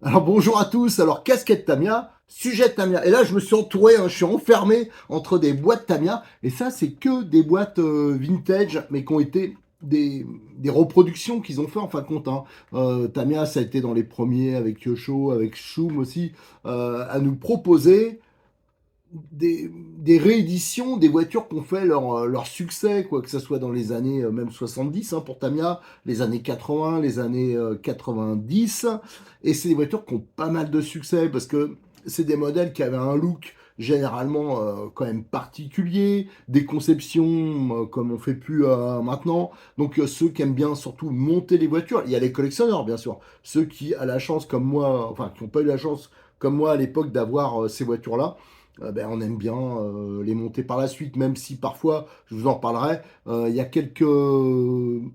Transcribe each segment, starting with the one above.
Alors bonjour à tous, alors casquette Tamiya, sujet Tamiya. Et là je me suis entouré, je suis enfermé entre des boîtes Tamiya. Et ça c'est que des boîtes vintage, mais qui ont été des reproductions qu'ils ont fait en fin de compte. Tamiya ça a été dans les premiers avec Kyosho, avec Shum aussi, à nous proposer des rééditions des voitures qui ont fait leur succès, quoi, que ce soit dans les années même 70 pour Tamiya, les années 80, les années 90. Et c'est des voitures qui ont pas mal de succès parce que c'est des modèles qui avaient un look généralement quand même particulier, des conceptions comme on fait plus maintenant. Donc ceux qui aiment bien surtout monter les voitures, il y a les collectionneurs bien sûr, ceux qui a la chance comme moi, enfin qui n'ont pas eu la chance comme moi à l'époque d'avoir ces voitures-là, ben, on aime bien les monter par la suite, même si parfois, je vous en reparlerai, il y a quelques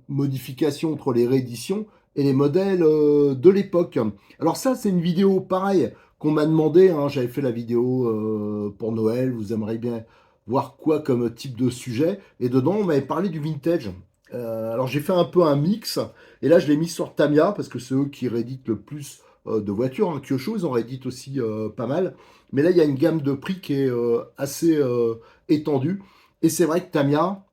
modifications entre les rééditions et les modèles de l'époque. Alors ça, c'est une vidéo pareille qu'on m'a demandé, j'avais fait la vidéo pour Noël, vous aimeriez bien voir quoi comme type de sujet, et dedans, on m'avait parlé du vintage. Alors j'ai fait un peu un mix, et là je l'ai mis sur Tamiya, parce que c'est eux qui rééditent le plus de voitures. Kyosho, ils en rééditent aussi pas mal. Mais là, il y a une gamme de prix qui est assez étendue. Et c'est vrai que Tamiya,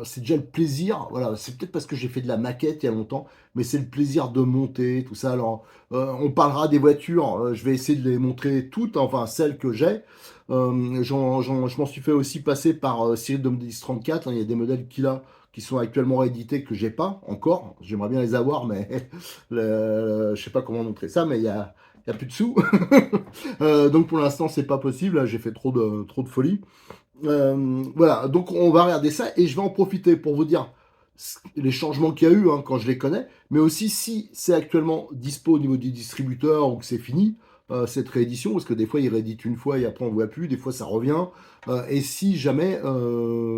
c'est déjà le plaisir. Voilà, c'est peut-être parce que j'ai fait de la maquette il y a longtemps, mais c'est le plaisir de monter, tout ça. Alors, on parlera des voitures. Je vais essayer de les montrer toutes, enfin celles que j'ai. Je m'en suis fait aussi passer par Cyril Domdis 34. Il y a des modèles qu'il a qui sont actuellement réédités que j'ai pas encore. J'aimerais bien les avoir, mais je sais pas comment montrer ça, mais il y a plus de sous. Donc pour l'instant, c'est pas possible. Là, j'ai fait trop de folie. Voilà, donc on va regarder ça et je vais en profiter pour vous dire les changements qu'il y a eu quand je les connais, mais aussi si c'est actuellement dispo au niveau du distributeur ou que c'est fini cette réédition, parce que des fois ils rééditent une fois et après on voit plus, des fois ça revient. Et si jamais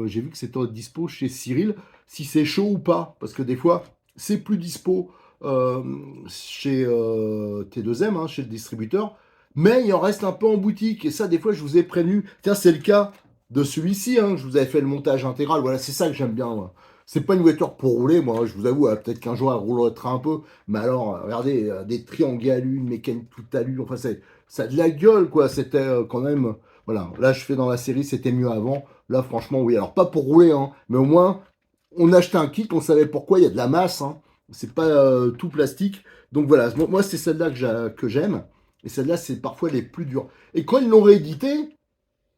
j'ai vu que c'était dispo chez Cyril, si c'est chaud ou pas, parce que des fois c'est plus dispo euh, chez T2M, chez le distributeur, mais il en reste un peu en boutique et ça des fois je vous ai prévenu. Tiens, c'est le cas de celui-ci, je vous avais fait le montage intégral. Voilà, c'est ça que j'aime bien, moi. C'est pas une voiture pour rouler, moi, je vous avoue, peut-être qu'un jour elle roulera un peu, mais alors, regardez, des triangles à une mécanique tout à l'une, enfin, ça a de la gueule, quoi, c'était quand même, voilà, là je fais dans la série, c'était mieux avant, là franchement, oui, alors pas pour rouler, mais au moins, on achetait un kit, on savait pourquoi, il y a de la masse, c'est pas tout plastique, donc voilà, moi c'est celle-là que j'aime, et celle-là c'est parfois les plus dures. Et quand ils l'ont réédité,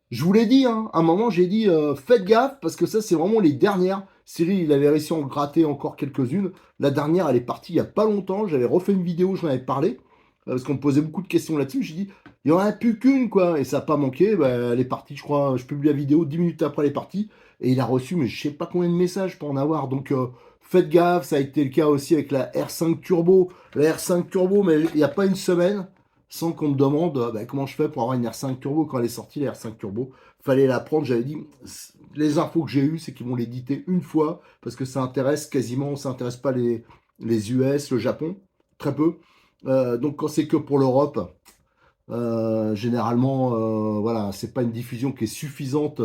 je vous l'ai dit, à un moment j'ai dit faites gaffe parce que ça c'est vraiment les dernières. Cyril il avait réussi à en gratter encore quelques-unes. La dernière elle est partie il y a pas longtemps. J'avais refait une vidéo, j'en avais parlé parce qu'on me posait beaucoup de questions là-dessus. J'ai dit il y en a plus qu'une quoi et ça n'a pas manqué. Bah, elle est partie, je crois. Je publie la vidéo 10 minutes après elle est partie et il a reçu mais je sais pas combien de messages pour en avoir. Donc faites gaffe. Ça a été le cas aussi avec la R5 Turbo. La R5 Turbo mais il n'y a pas une semaine sans qu'on me demande bah, comment je fais pour avoir une R5 Turbo quand elle est sortie, la R5 Turbo. Fallait la prendre, j'avais dit, les infos que j'ai eues, c'est qu'ils vont l'éditer une fois, parce que ça intéresse pas les US, le Japon, très peu. Donc quand c'est que pour l'Europe, généralement, voilà, c'est pas une diffusion qui est suffisante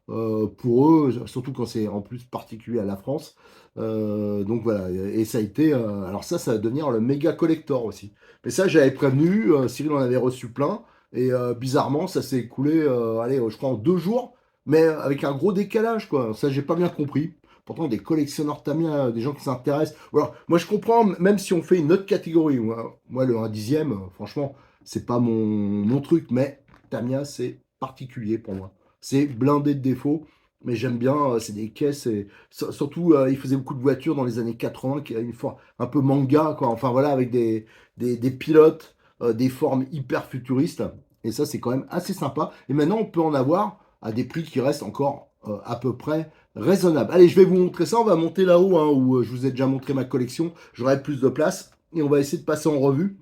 pour eux, surtout quand c'est en plus particulier à la France. Donc voilà, et ça a été, alors ça va devenir le méga collector aussi. Mais ça, j'avais prévenu, Cyril en avait reçu plein, et bizarrement, ça s'est écoulé, allez, je crois en 2 jours, mais avec un gros décalage, quoi. Ça, j'ai pas bien compris. Pourtant, des collectionneurs Tamiya, des gens qui s'intéressent. Voilà, moi, je comprends, même si on fait une autre catégorie, moi le 1/10, franchement, c'est pas mon truc, mais Tamiya, c'est particulier pour moi. C'est blindé de défauts, mais j'aime bien, c'est des caisses, et surtout, il faisait beaucoup de voitures dans les années 80 qui a une forme un peu manga, quoi. Enfin voilà, avec des pilotes, des formes hyper futuristes, et ça, c'est quand même assez sympa. Et maintenant, on peut en avoir à des prix qui restent encore à peu près raisonnables. Allez, je vais vous montrer ça, on va monter là-haut, où je vous ai déjà montré ma collection, j'aurai plus de place, et on va essayer de passer en revue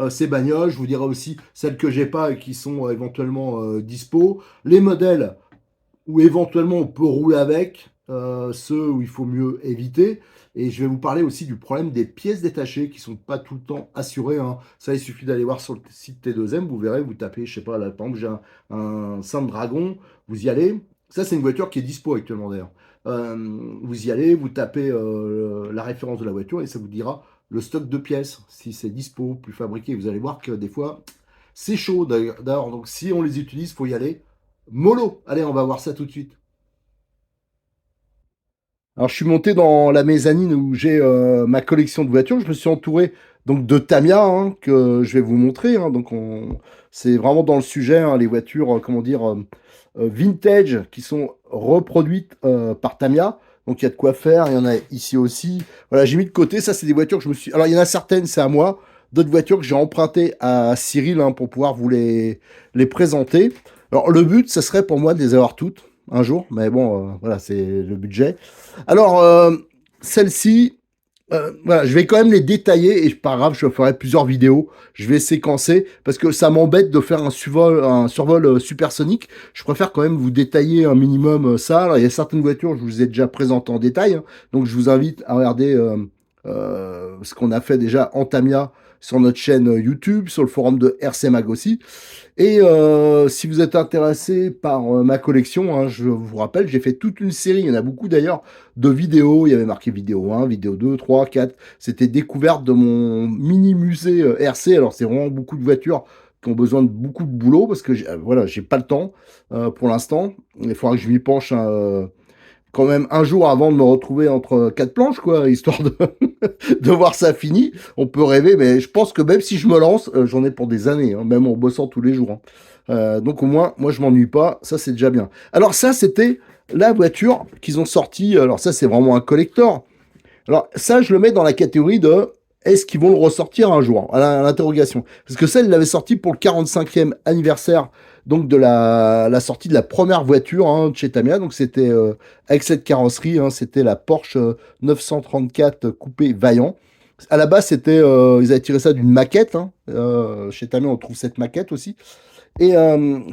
ces bagnoles. Je vous dirai aussi celles que j'ai pas et qui sont éventuellement dispo. Les modèles où éventuellement on peut rouler avec, ceux où il faut mieux éviter. Et je vais vous parler aussi du problème des pièces détachées qui sont pas tout le temps assurées. Ça, il suffit d'aller voir sur le site T2M, vous verrez, vous tapez, je sais pas, là, par exemple, j'ai un Saint Dragon, vous y allez. Ça, c'est une voiture qui est dispo actuellement d'ailleurs. Vous y allez, vous tapez la référence de la voiture et ça vous dira le stock de pièces, si c'est dispo, plus fabriqué. Vous allez voir que des fois, c'est chaud d'ailleurs. Donc si on les utilise, faut y aller mollo. Allez, on va voir ça tout de suite. Alors, je suis monté dans la mezzanine où j'ai ma collection de voitures. Je me suis entouré donc de Tamiya que je vais vous montrer. Donc, c'est vraiment dans le sujet, les voitures, comment dire, vintage qui sont reproduites par Tamiya. Donc, il y a de quoi faire. Il y en a ici aussi. Voilà, j'ai mis de côté. Ça, c'est des voitures que je me suis. Alors, il y en a certaines, c'est à moi. D'autres voitures que j'ai empruntées à Cyril pour pouvoir vous les présenter. Alors, le but, ce serait pour moi de les avoir toutes un jour. Mais bon, voilà, c'est le budget. Alors, celle-ci, voilà, je vais quand même les détailler et pas grave, je ferai plusieurs vidéos. Je vais séquencer parce que ça m'embête de faire un survol supersonique. Je préfère quand même vous détailler un minimum ça. Alors, il y a certaines voitures, je vous ai déjà présenté en détail, donc je vous invite à regarder ce qu'on a fait déjà en Tamiya sur notre chaîne YouTube, sur le forum de RC Mag aussi. Et si vous êtes intéressé par ma collection, je vous rappelle, j'ai fait toute une série, il y en a beaucoup d'ailleurs, de vidéos. Il y avait marqué vidéo 1, vidéo 2, 3, 4. C'était découverte de mon mini musée RC. Alors c'est vraiment beaucoup de voitures qui ont besoin de beaucoup de boulot parce que voilà, j'ai pas le temps pour l'instant. Il faudra que je m'y penche quand même un jour avant de me retrouver entre quatre planches, quoi, histoire de voir ça fini. On peut rêver, mais je pense que même si je me lance, j'en ai pour des années, même en bossant tous les jours. Donc au moins, moi je m'ennuie pas, ça c'est déjà bien. Alors ça c'était la voiture qu'ils ont sortie, alors ça c'est vraiment un collector. Alors ça je le mets dans la catégorie de est-ce qu'ils vont le ressortir un jour à l'interrogation. Parce que ça il l'avait sorti pour le 45e anniversaire donc de la sortie de la première voiture de chez Tamiya. Donc c'était avec cette carrosserie, c'était la Porsche 934 coupé Vaillant. À la base, ils avaient tiré ça d'une maquette. Chez Tamiya, on trouve cette maquette aussi. Et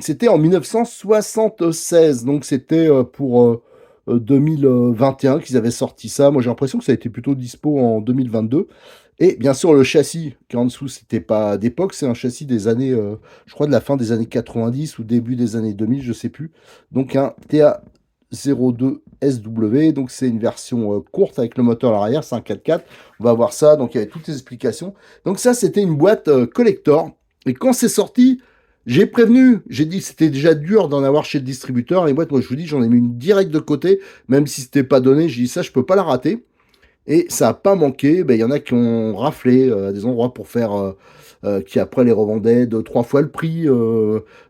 c'était en 1976, donc c'était pour 2021 qu'ils avaient sorti ça. Moi, j'ai l'impression que ça a été plutôt dispo en 2022. Et bien sûr, le châssis qui est en dessous, c'était pas d'époque, c'est un châssis des années, je crois de la fin des années 90 ou début des années 2000, je sais plus. Donc un TA02 SW, donc c'est une version courte avec le moteur à l'arrière, c'est un 4x4. On va voir ça, donc il y avait toutes les explications. Donc ça, c'était une boîte collector. Et quand c'est sorti, j'ai prévenu, j'ai dit que c'était déjà dur d'en avoir chez le distributeur. Les boîtes, moi je vous dis, j'en ai mis une directe de côté, même si c'était pas donné, j'ai dit ça, je peux pas la rater. Et ça n'a pas manqué. Ben, il y en a qui ont raflé à des endroits pour faire. Qui après les revendaient de 3 fois le prix.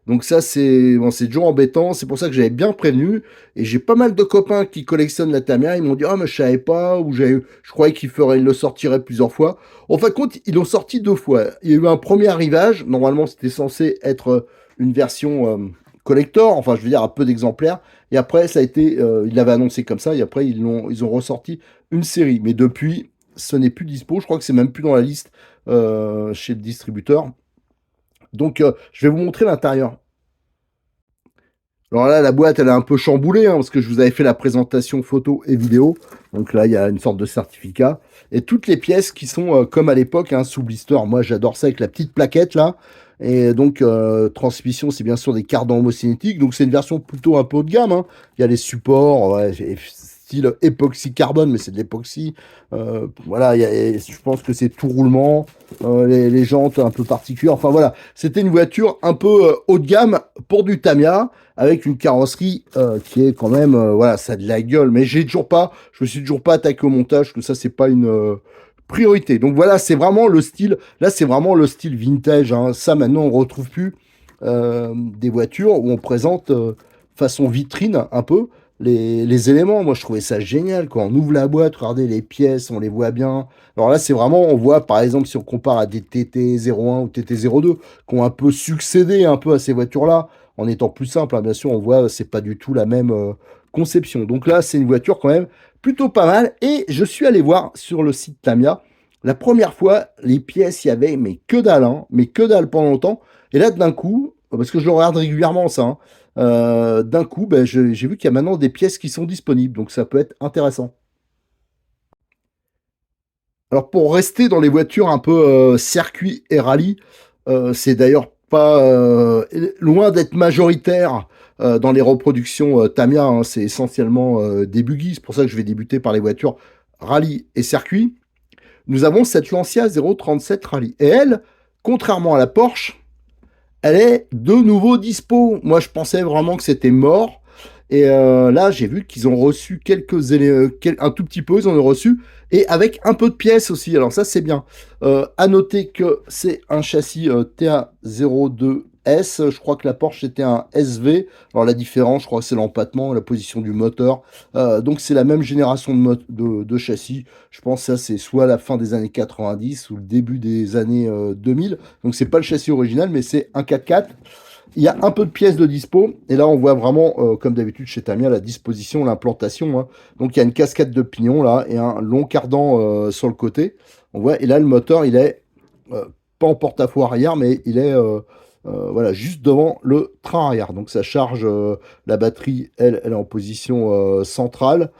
Donc ça, c'est toujours embêtant. C'est pour ça que j'avais bien prévenu. Et j'ai pas mal de copains qui collectionnent la Tamiya. Ils m'ont dit, ah, mais je savais pas. Ou je croyais ils le sortiraient plusieurs fois. En fin de compte, ils l'ont sorti 2 fois. Il y a eu un premier arrivage. Normalement, c'était censé être une version collector. Enfin, je veux dire, à peu d'exemplaires. Et après, ça a été, ils l'avaient annoncé comme ça. Et après, ils ont ressorti une série. Mais depuis, ce n'est plus dispo. Je crois que c'est même plus dans la liste chez le distributeur. Donc, je vais vous montrer l'intérieur. Alors là, la boîte, elle est un peu chamboulée, parce que je vous avais fait la présentation photo et vidéo. Donc là, il y a une sorte de certificat. Et toutes les pièces qui sont comme à l'époque, sous blister. Moi, j'adore ça avec la petite plaquette là. Et donc, transmission, c'est bien sûr des cardans homocinétiques. Donc, c'est une version plutôt un peu haut de gamme. Il y a les supports, ouais, style époxy carbone, mais c'est de l'époxy. Voilà, je pense que c'est tout roulement. Les jantes un peu particulières. Enfin voilà, c'était une voiture un peu haut de gamme pour du Tamiya avec une carrosserie qui est quand même, voilà, ça a de la gueule. Mais je me suis toujours pas attaqué au montage, que ça c'est pas une priorité. Donc voilà, c'est vraiment le style. Là, c'est vraiment le style vintage. Ça maintenant, on retrouve plus des voitures où on présente façon vitrine un peu les éléments. Moi, je trouvais ça génial. Quand on ouvre la boîte, regardez les pièces, on les voit bien. Alors là, c'est vraiment, on voit par exemple, si on compare à des TT01 ou TT02, qui ont un peu succédé un peu à ces voitures-là, en étant plus simple, bien sûr, on voit, c'est pas du tout la même conception. Donc là, c'est une voiture quand même plutôt pas mal. Et je suis allé voir sur le site Tamiya. La première fois, les pièces, il y avait, mais que dalle, mais que dalle pendant longtemps. Et là, d'un coup, parce que je le regarde régulièrement, ça, d'un coup, ben, j'ai vu qu'il y a maintenant des pièces qui sont disponibles, donc ça peut être intéressant. Alors pour rester dans les voitures un peu circuit et rallye, c'est d'ailleurs pas loin d'être majoritaire dans les reproductions Tamiya, c'est essentiellement des buggy, c'est pour ça que je vais débuter par les voitures rallye et circuit. nous avons cette Lancia 037 Rally. Et elle, contrairement à la Porsche, elle est de nouveau dispo. Moi, je pensais vraiment que c'était mort. Et là, j'ai vu qu'ils ont reçu un tout petit peu, ils en ont reçu, et avec un peu de pièces aussi. Alors ça, c'est bien. À noter que c'est un châssis TA02S. Je crois que la Porsche c'était un SV. Alors la différence, je crois que c'est l'empattement, la position du moteur. Donc c'est la même génération de châssis. Je pense que ça c'est soit la fin des années 90 ou le début des années 2000. Donc c'est pas le châssis original, mais c'est un 4x4. Il y a un peu de pièces de dispo, et là on voit vraiment, comme d'habitude chez Tamiya, la disposition, l'implantation, hein. Donc il y a une cascade de pignon là, et un long cardan sur le côté. On voit, et là le moteur, il est pas en porte-à-faux arrière, mais il est voilà, juste devant le train arrière. Donc ça charge la batterie, elle est en position centrale.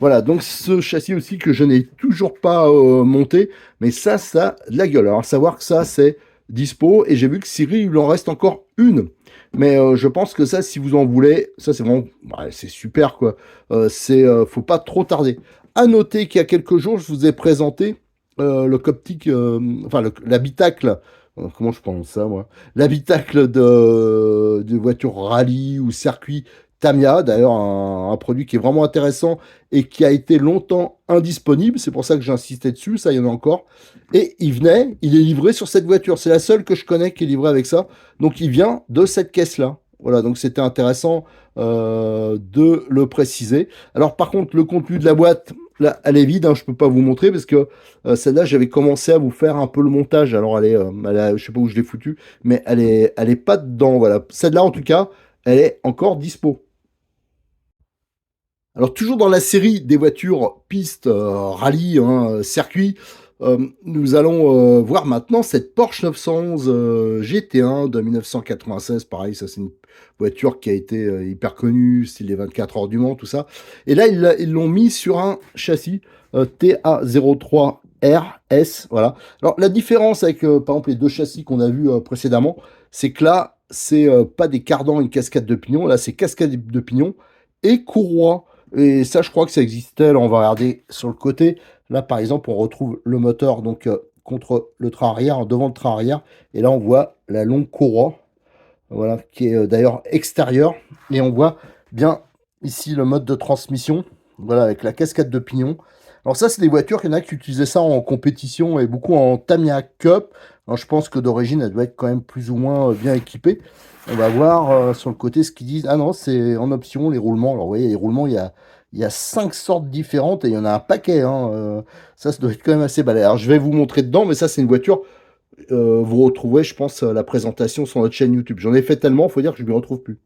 Voilà, donc ce châssis aussi que je n'ai toujours pas monté, mais ça a de la gueule. Alors à savoir que ça, c'est dispo, et j'ai vu que Siri, il en reste encore une. Mais je pense que ça, si vous en voulez, ça c'est vraiment, ouais, c'est super quoi. Faut pas trop tarder. À noter qu'il y a quelques jours, je vous ai présenté le Coptic, enfin l'habitacle, comment je prononce ça moi? L'habitacle de voitures rallye ou circuit Tamiya, d'ailleurs un produit qui est vraiment intéressant et qui a été longtemps indisponible. C'est pour ça que j'insistais dessus, ça il y en a encore. Et il est livré sur cette voiture. C'est la seule que je connais qui est livrée avec ça. Donc il vient de cette caisse-là. Voilà, donc c'était intéressant de le préciser. Alors par contre, le contenu de la boîte, là, elle est vide, hein, je ne peux pas vous montrer parce que celle-là, j'avais commencé à vous faire un peu le montage. Alors je sais pas où je l'ai foutue, mais elle est pas dedans. Voilà, celle-là en tout cas, elle est encore dispo. Alors toujours dans la série des voitures piste, rallye, hein, circuit, nous allons voir maintenant cette Porsche 911 GT1 de 1996. Pareil, ça c'est une voiture qui a été hyper connue, style les 24 heures du Mans, tout ça. Et là, ils l'ont mis sur un châssis TA03 RS. Voilà. Alors la différence avec par exemple les deux châssis qu'on a vus précédemment, c'est que là, c'est pas des cardans, une cascade de pignon. Là, c'est cascade de pignon et courroie. Et ça, je crois que ça existait. Là, on va regarder sur le côté. Là, par exemple, on retrouve le moteur donc contre le train arrière, devant le train arrière. Et là, on voit la longue courroie, voilà, qui est d'ailleurs extérieure. Et on voit bien ici le mode de transmission, voilà, avec la cascade de pignon. Alors ça, c'est des voitures, qu'il y en a qui utilisaient ça en compétition et beaucoup en Tamiya Cup. Alors je pense que d'origine, elle doit être quand même plus ou moins bien équipée. On va voir sur le côté ce qu'ils disent. Ah non, c'est en option, les roulements. Alors vous voyez, les roulements, il y a 5 sortes différentes et il y en a un paquet, hein. Ça doit être quand même assez balèze. Alors je vais vous montrer dedans, mais ça, c'est une voiture. Vous retrouverez, je pense, la présentation sur notre chaîne YouTube. J'en ai fait tellement, il faut dire que je ne m'y retrouve plus.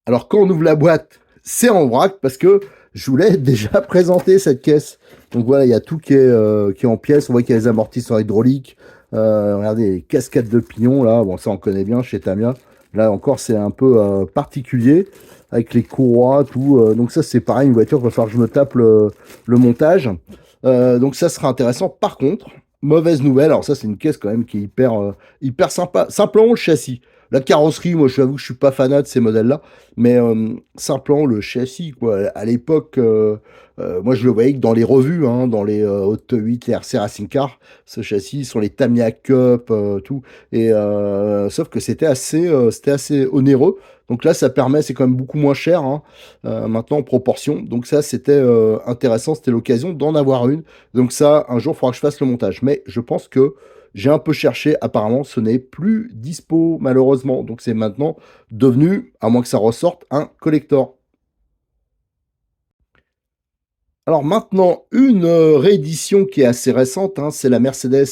Alors quand on ouvre la boîte, c'est en vrac parce que je voulais déjà présenter cette caisse. Donc voilà, il y a tout qui est en pièces. On voit qu'il y a les amortisseurs hydrauliques. Regardez, les cascades de pignon là. Bon, ça on connaît bien chez Tamiya. Là encore, c'est un peu particulier avec les courroies, tout. Donc ça, c'est pareil, une voiture, il va falloir que je me tape le montage. Donc ça sera intéressant. Par contre, mauvaise nouvelle. Alors ça, c'est une caisse quand même qui est hyper sympa. Simplement le châssis. La carrosserie, moi, je t'avoue que je suis pas fanat de ces modèles-là, mais simplement le châssis, quoi. À l'époque, moi, je le voyais que dans les revues, hein, dans les Hot 8, les RC Racing Car, ce châssis, sur les Tamiya Cup, tout. Et sauf que c'était assez onéreux. Donc là, ça permet, c'est quand même beaucoup moins cher, hein, maintenant en proportion. Donc ça, c'était intéressant, c'était l'occasion d'en avoir une. Donc ça, un jour, il faudra que je fasse le montage. Mais je pense que j'ai un peu cherché, apparemment, ce n'est plus dispo, malheureusement. Donc c'est maintenant devenu, à moins que ça ressorte, un collector. Alors maintenant, une réédition qui est assez récente, hein, c'est la Mercedes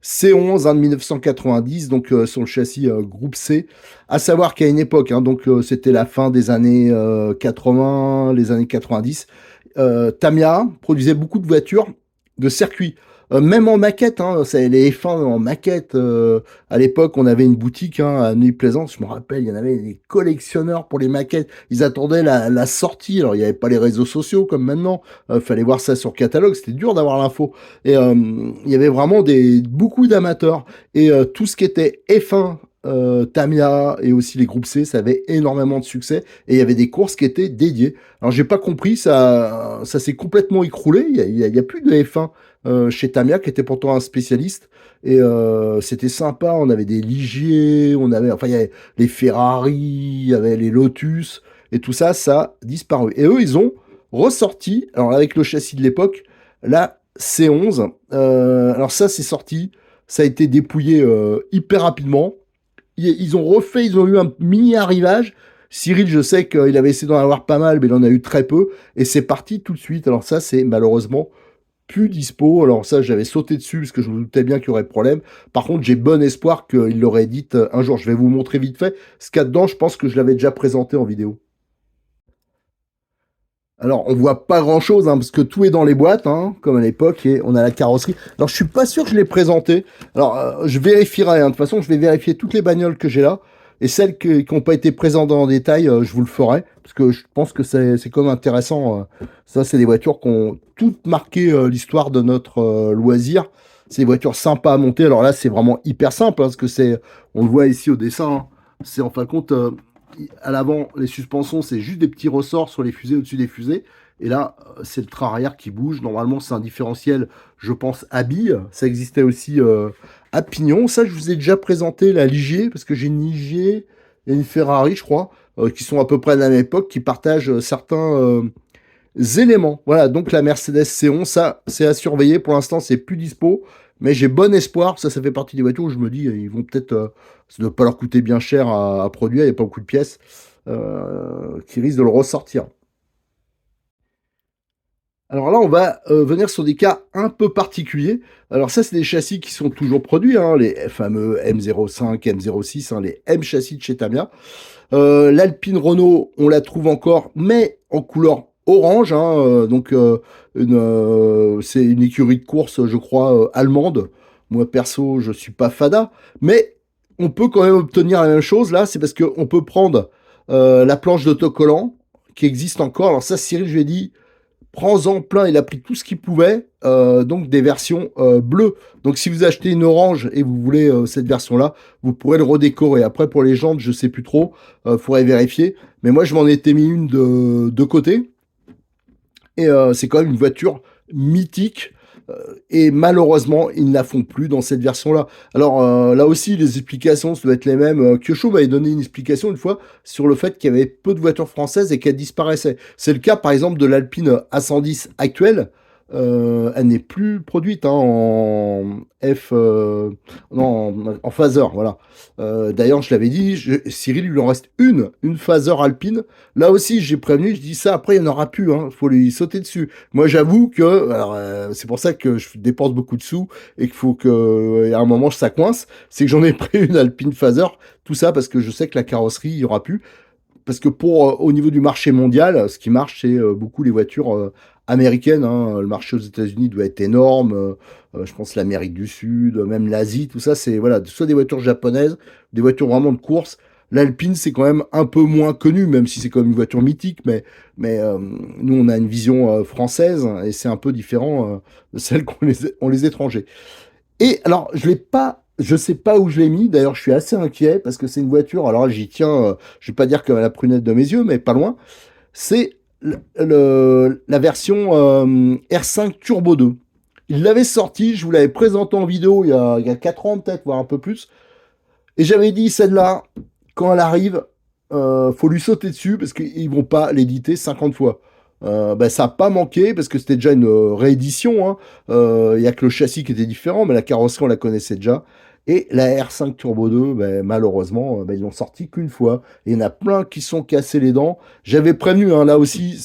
C11 hein, de 1990, donc sur le châssis groupe C. À savoir qu'à une époque, hein, donc c'était la fin des années 80, les années 90, Tamiya produisait beaucoup de voitures de circuit. Même en maquette, hein, les F1 en maquette. À l'époque, on avait une boutique hein, à Neuilly-Plaisance, je me rappelle, il y en avait des collectionneurs pour les maquettes. Ils attendaient la sortie. Alors, il n'y avait pas les réseaux sociaux comme maintenant. Fallait voir ça sur catalogue. C'était dur d'avoir l'info. Et il y avait vraiment beaucoup d'amateurs. Et tout ce qui était F1, Tamiya et aussi les groupes C, ça avait énormément de succès. Et il y avait des courses qui étaient dédiées. Alors, j'ai pas compris, ça s'est complètement écroulé. Il y a plus de F1 chez Tamiya, qui était pourtant un spécialiste. Et c'était sympa, on avait des Ligier, on avait, enfin, il y avait les Ferrari, il y avait les Lotus, et tout ça, ça a disparu. Et eux, ils ont ressorti, alors avec le châssis de l'époque, la C11. Alors ça, c'est sorti, ça a été dépouillé hyper rapidement. Ils ont refait, ils ont eu un mini arrivage. Cyril, je sais qu'il avait essayé d'en avoir pas mal, mais il en a eu très peu. Et c'est parti tout de suite. Alors ça, c'est malheureusement plus dispo. Alors ça, j'avais sauté dessus parce que je me doutais bien qu'il y aurait problème. Par contre, j'ai bon espoir qu'il l'aurait dit un jour. Je vais vous montrer vite fait. Ce qu'il y a dedans, je pense que je l'avais déjà présenté en vidéo. Alors, on voit pas grand-chose, hein, parce que tout est dans les boîtes, hein, comme à l'époque, et on a la carrosserie. Alors, je suis pas sûr que je l'ai présenté. Alors, je vérifierai, hein. De toute façon, je vais vérifier toutes les bagnoles que j'ai là, et celles qui n'ont pas été présentées en détail, je vous le ferai, parce que je pense que c'est quand même intéressant. Ça, c'est des voitures qui ont toutes marqué l'histoire de notre loisir. C'est des voitures sympas à monter. Alors là, c'est vraiment hyper simple, hein, parce que on le voit ici au dessin, hein. C'est en fin de compte, à l'avant, les suspensions, c'est juste des petits ressorts sur les fusées, au-dessus des fusées. Et là, c'est le train arrière qui bouge. Normalement, c'est un différentiel, je pense, à billes. Ça existait aussi à pignon. Ça, je vous ai déjà présenté la Ligier, parce que j'ai une Ligier et une Ferrari, je crois, qui sont à peu près de la même époque, qui partagent certains éléments. Voilà, donc la Mercedes C11, ça, c'est à surveiller. Pour l'instant, c'est plus dispo. Mais j'ai bon espoir. Ça fait partie des voitures où je me dis, ils vont peut-être. Ça ne doit pas leur coûter bien cher à produire. Il n'y a pas beaucoup de pièces qui risquent de le ressortir. Alors là, on va venir sur des cas un peu particuliers. Alors ça, c'est des châssis qui sont toujours produits, hein, les fameux M05, M06, hein, les M châssis de chez Tamiya. L'Alpine Renault, on la trouve encore, mais en couleur orange, hein, donc c'est une écurie de course, je crois, allemande. Moi, perso, je suis pas fada, mais on peut quand même obtenir la même chose. Là, c'est parce qu'on peut prendre la planche d'autocollant qui existe encore. Alors ça, Cyril, je lui ai dit, prends-en plein, il a pris tout ce qu'il pouvait, donc des versions bleues. Donc si vous achetez une orange et vous voulez cette version-là, vous pourrez le redécorer. Après, pour les jantes, je sais plus trop, faudrait vérifier. Mais moi, je m'en étais mis une de côté. Et c'est quand même une voiture mythique. Et malheureusement, ils ne la font plus dans cette version-là. Alors là aussi, les explications, ça doit être les mêmes. Kyosho m'avait donné une explication une fois sur le fait qu'il y avait peu de voitures françaises et qu'elles disparaissaient. C'est le cas, par exemple, de l'Alpine A110 actuelle. Elle n'est plus produite, hein, en F, non, en phaser, voilà. D'ailleurs, je l'avais dit, Cyril, il lui en reste une phaser Alpine. Là aussi, j'ai prévenu, je dis ça, après, il n'y en aura plus, hein, faut lui sauter dessus. Moi, j'avoue que, alors, c'est pour ça que je dépense beaucoup de sous et qu'il faut que, à un moment, ça coince. C'est que j'en ai pris une Alpine Phaser, tout ça parce que je sais que la carrosserie, il n'y aura plus. Parce que au niveau du marché mondial, ce qui marche, c'est beaucoup les voitures américaines, hein. Le marché aux États-Unis doit être énorme. Je pense l'Amérique du Sud, même l'Asie, tout ça, c'est voilà, soit des voitures japonaises, des voitures vraiment de course. L'Alpine, c'est quand même un peu moins connu, même si c'est comme une voiture mythique, mais nous, on a une vision française et c'est un peu différent de celle qu'ont les étrangers. Et alors, je sais pas où je l'ai mis. D'ailleurs, je suis assez inquiet parce que c'est une voiture. Alors, j'y tiens. Je vais pas dire que la prunette de mes yeux, mais pas loin. C'est la version R5 Turbo 2. Il l'avait sorti. Je vous l'avais présenté en vidéo il y a 4 ans peut-être, voire un peu plus. Et j'avais dit celle-là, quand elle arrive, faut lui sauter dessus parce qu'ils vont pas l'éditer 50 fois. Ben, ça n'a pas manqué parce que c'était déjà une réédition, hein. Il y a que le châssis qui était différent, mais la carrosserie, on la connaissait déjà. Et la R5 Turbo 2, ben, malheureusement, ben, ils l'ont sorti qu'une fois. Et il y en a plein qui sont cassés les dents. J'avais prévenu, hein, là aussi,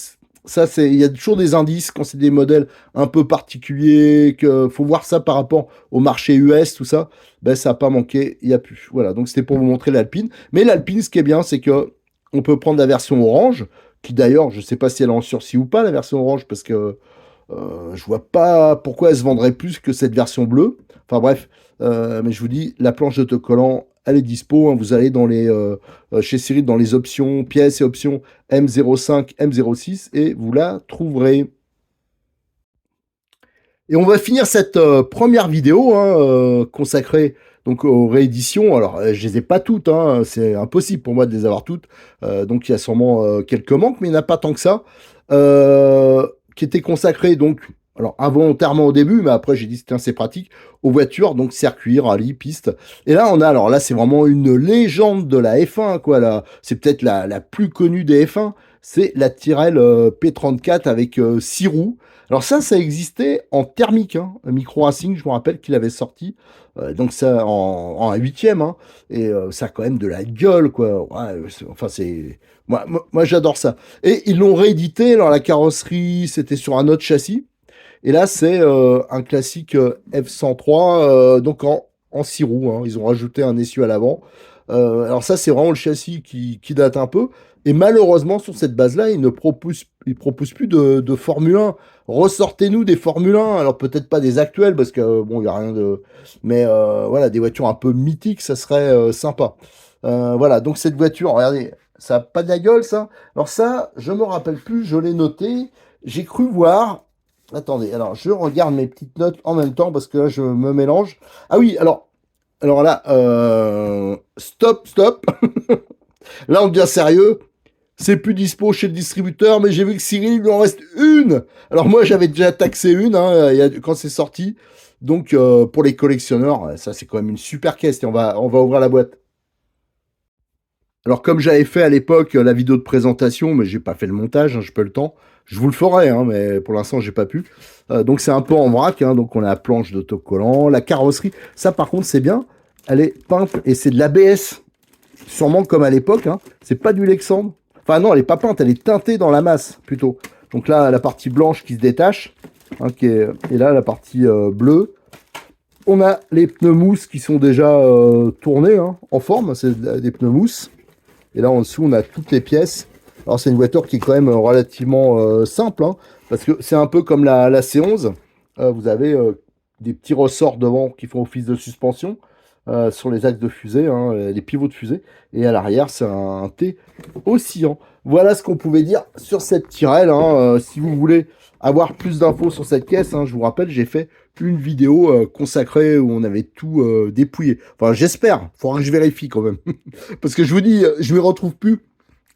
ça, il y a toujours des indices quand c'est des modèles un peu particuliers, que faut voir ça par rapport au marché US, tout ça. Ben, ça n'a pas manqué, il n'y a plus. Voilà, donc c'était pour vous montrer l'Alpine. Mais l'Alpine, ce qui est bien, c'est que on peut prendre la version orange, qui d'ailleurs, je ne sais pas si elle est en sursis ou pas, la version orange, parce que je vois pas pourquoi elle se vendrait plus que cette version bleue. Enfin bref, mais je vous dis, la planche d'autocollant, elle est dispo, hein. Vous allez chez Cyril dans les options, pièces et options M05, M06 et vous la trouverez. Et on va finir cette première vidéo, hein, consacrée donc aux rééditions. Alors, je les ai pas toutes, hein, c'est impossible pour moi de les avoir toutes. Donc, il y a sûrement quelques manques, mais il n'y en a pas tant que ça. Qui étaient consacrés donc alors involontairement au début, mais après j'ai dit tiens c'est pratique, aux voitures, donc circuit, rallye, piste. Et là on a, alors là c'est vraiment une légende de la F1, quoi, là. C'est peut-être la plus connue des F1, c'est la Tyrrell P34 avec 6 roues. Alors ça existait en thermique, hein. Micro Racing, je me rappelle qu'il avait sorti, donc ça en huitième, hein. Et ça a quand même de la gueule, quoi. Ouais, enfin c'est... Moi j'adore ça. Et ils l'ont réédité, alors la carrosserie c'était sur un autre châssis. Et là, c'est un classique F103, donc en 6 roues, hein. Ils ont rajouté un essieu à l'avant. Alors ça, c'est vraiment le châssis qui date un peu. Et malheureusement, sur cette base-là, ils proposent plus de Formule 1. Ressortez-nous des Formule 1. Alors peut-être pas des actuels, parce que bon, il n'y a rien de... Mais voilà, des voitures un peu mythiques, ça serait sympa. Voilà, donc cette voiture, regardez, ça n'a pas de la gueule, ça. Alors ça, je me rappelle plus, je l'ai noté. J'ai cru voir... Attendez, alors je regarde mes petites notes en même temps parce que là je me mélange. Ah oui, alors là, stop. Là on devient sérieux. C'est plus dispo chez le distributeur, mais j'ai vu que Cyril, il lui en reste une. Alors moi j'avais déjà taxé une, hein, quand c'est sorti. Donc pour les collectionneurs, ça c'est quand même une super caisse. Et on va ouvrir la boîte. Alors comme j'avais fait à l'époque la vidéo de présentation, mais j'ai pas fait le montage, hein, j'ai pas le temps. Je vous le ferai, hein, mais pour l'instant j'ai pas pu. Donc c'est un peu en vrac, hein, donc on a la planche d'autocollant, la carrosserie. Ça par contre c'est bien, elle est peinte et c'est de l'ABS, sûrement comme à l'époque. Hein. C'est pas du Lexandre. Enfin non, elle est pas peinte, elle est teintée dans la masse plutôt. Donc là la partie blanche qui se détache, hein, et là la partie bleue. On a les pneus mousse qui sont déjà tournés, hein, en forme, c'est des pneus mousse. Et là, en dessous, on a toutes les pièces. Alors, c'est une voiture qui est quand même relativement simple, hein, parce que c'est un peu comme la C11. Vous avez des petits ressorts devant qui font office de suspension sur les axes de fusée, hein, les pivots de fusée. Et à l'arrière, c'est un T oscillant. Voilà ce qu'on pouvait dire sur cette Tyrrell, hein. Si vous voulez avoir plus d'infos sur cette caisse, hein, je vous rappelle, j'ai fait une vidéo consacrée où on avait tout dépouillé. Enfin, j'espère. Il faudra que je vérifie quand même. Parce que je vous dis, je ne m'y retrouve plus.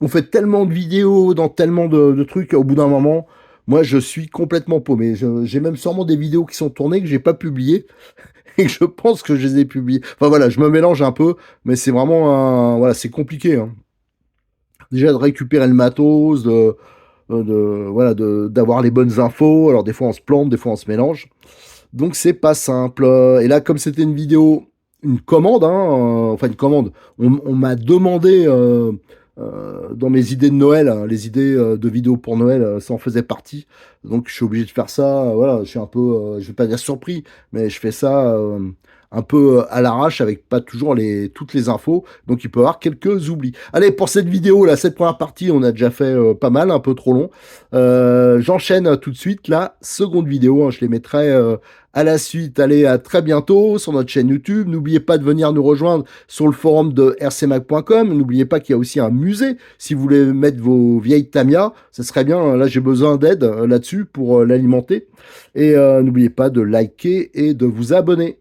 On fait tellement de vidéos dans tellement de trucs, au bout d'un moment, moi je suis complètement paumé. J'ai même sûrement des vidéos qui sont tournées que j'ai pas publiées et que je pense que je les ai publiées. Enfin voilà, je me mélange un peu, mais c'est vraiment voilà, c'est compliqué, hein. Déjà de récupérer le matos, voilà, d'avoir les bonnes infos. Alors des fois on se plante, des fois on se mélange. Donc c'est pas simple. Et là, comme c'était une vidéo, une commande, hein, enfin une commande, on m'a demandé dans mes idées de Noël, hein, les idées de vidéos pour Noël, ça en faisait partie. Donc je suis obligé de faire ça. Voilà, je suis un peu, je vais pas dire surpris, mais je fais ça un peu à l'arrache avec pas toujours toutes les infos. Donc il peut y avoir quelques oublis. Allez, pour cette vidéo là, cette première partie, on a déjà fait pas mal, un peu trop long. J'enchaîne tout de suite la seconde vidéo, hein, je les mettrai à la suite. Allez, à très bientôt sur notre chaîne YouTube. N'oubliez pas de venir nous rejoindre sur le forum de rcmac.com. N'oubliez pas qu'il y a aussi un musée. Si vous voulez mettre vos vieilles Tamiya, ça serait bien. Là, j'ai besoin d'aide là-dessus pour l'alimenter. Et n'oubliez pas de liker et de vous abonner.